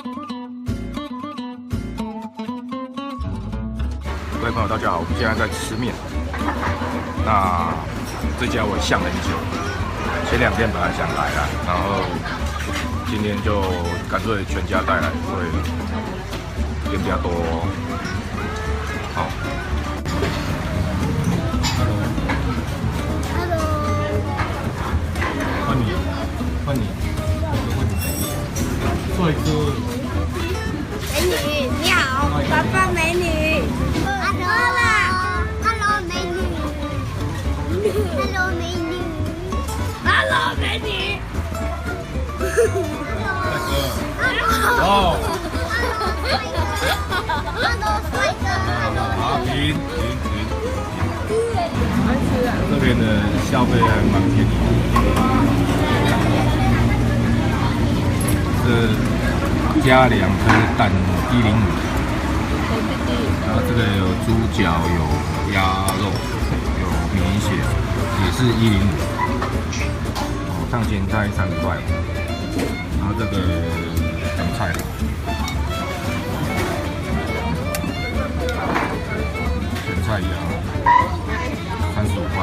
各位朋友，大家好，我们现在在吃面。那这家我想了很久，前2天本来想来啦，然后今天就干脆全家带来，所以店比较多哦。好。Hello。换你，换你，做一个。美女，你好，爸爸美女。Hello，Hello，美女。Hello，美女。Hello，美女。哦。Hello，帅哥。好，停。这边的消费还蛮便宜的，加2颗蛋105，然后这个有猪脚、有鸭肉、有米血，也是105。哦，上前菜30块，然后这个等菜。咸菜鸭35块，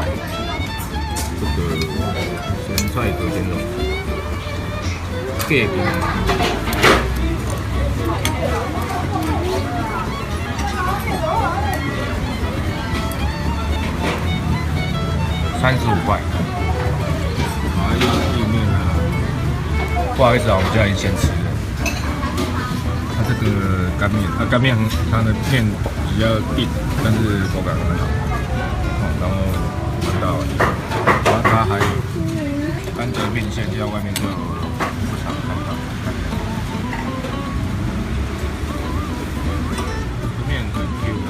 这个咸菜隔间肉，2个35块，还有意面啊。不好意思啊，我们家已经先吃了。它这个干面，干面它的面比较硬，但是口感很好。然后闻到，然后它还有干的面线，在外面就不常看到。面很 Q 的。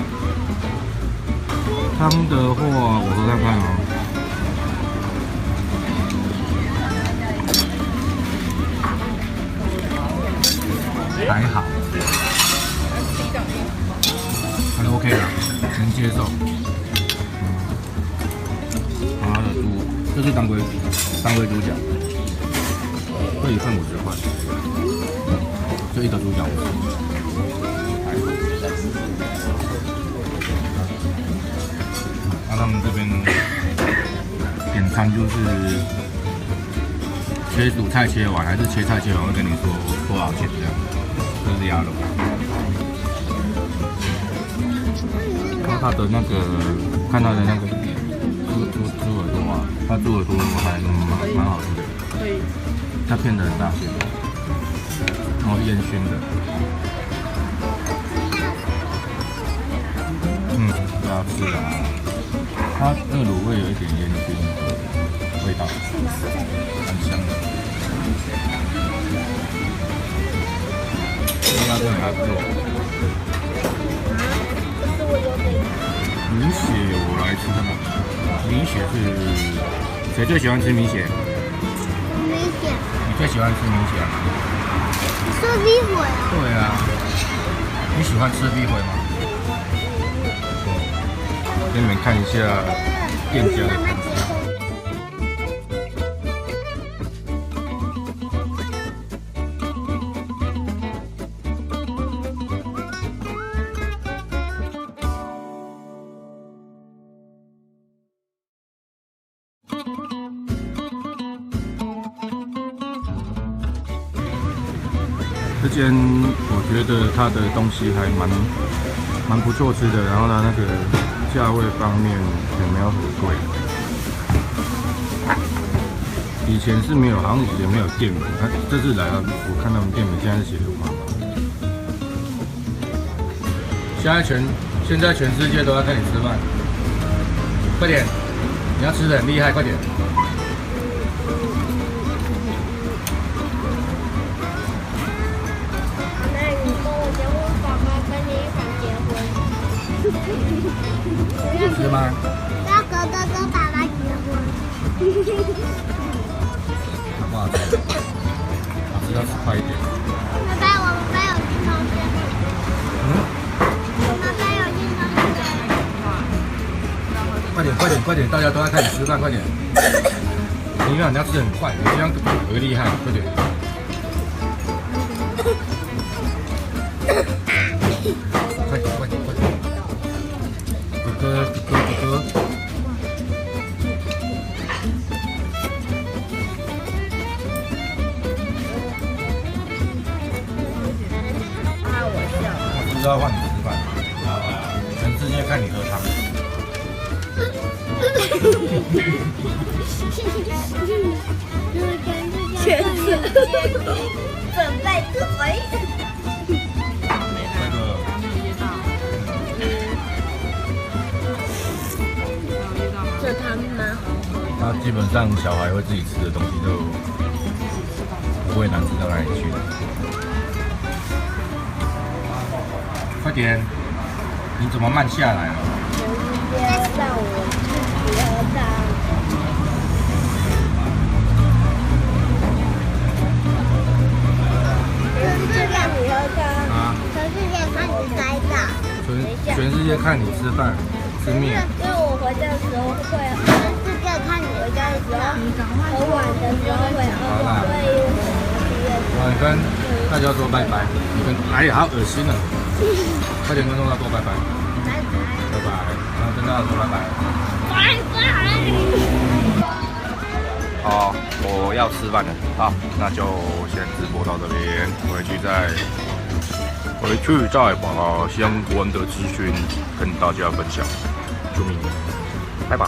汤的话，我喝看看哦。还好，还 OK 啦，能接受。它的猪，这是当归猪脚，这一份50块，这一个猪脚50。那他们这边点餐就是切主菜切完，还是切菜切完会跟你说多少钱这样。这是鸭肉，然后它的那个，看它的那个猪耳朵啊，它猪耳朵还蛮好吃的，可以，它片的很大片，然后烟熏的，不要吃啊，它那个卤味有一点烟熏的味道，很香的。那这还不错。米血我来吃看看。米血是谁最喜欢吃米血？米血。你最喜欢吃米血啊？吃米血啊？对啊。你喜欢吃米血吗？给你们看一下店家的品相。这间我觉得它的东西还蛮不错吃的，然后它那个价位方面也没有很贵。以前是没有，好像以前没有店名，这次来了，我看他们店名现在是写的话，现在全世界都要跟你吃饭，快点，你要吃的很厉害，快点。是吗？要哥哥跟爸爸结婚。好不好吃？好吃要吃快一点。爸爸，我们班有运动会。我们班有运动会。快点，大家都在开始吃饭，快点。你让人家吃很快，你这样很厉害，快点。快点快点快点！哥哥哥哥哥哥！我不知道换你吃饭，全世界看你喝汤。全世界准备嘴。那个这汤蛮好喝。他基本上小孩会自己吃的东西都不会难吃到哪里去的。快点，你怎么慢下来啊？直接让我自己喝汤。全世界看你喝汤，啊！全世界看你栽稻。全世界看你吃饭吃面。因为我回家的时候会，全世界看你回家的时候，很晚的时候会喝，所以啊，你跟大家说拜拜。你跟哎呀，好恶心啊！快点跟大家说拜拜。拜拜，然后跟大家说拜拜。拜拜。好，我要吃饭了。好，那就先直播到这边，回去再把相关的资讯跟大家分享。祝你拜拜。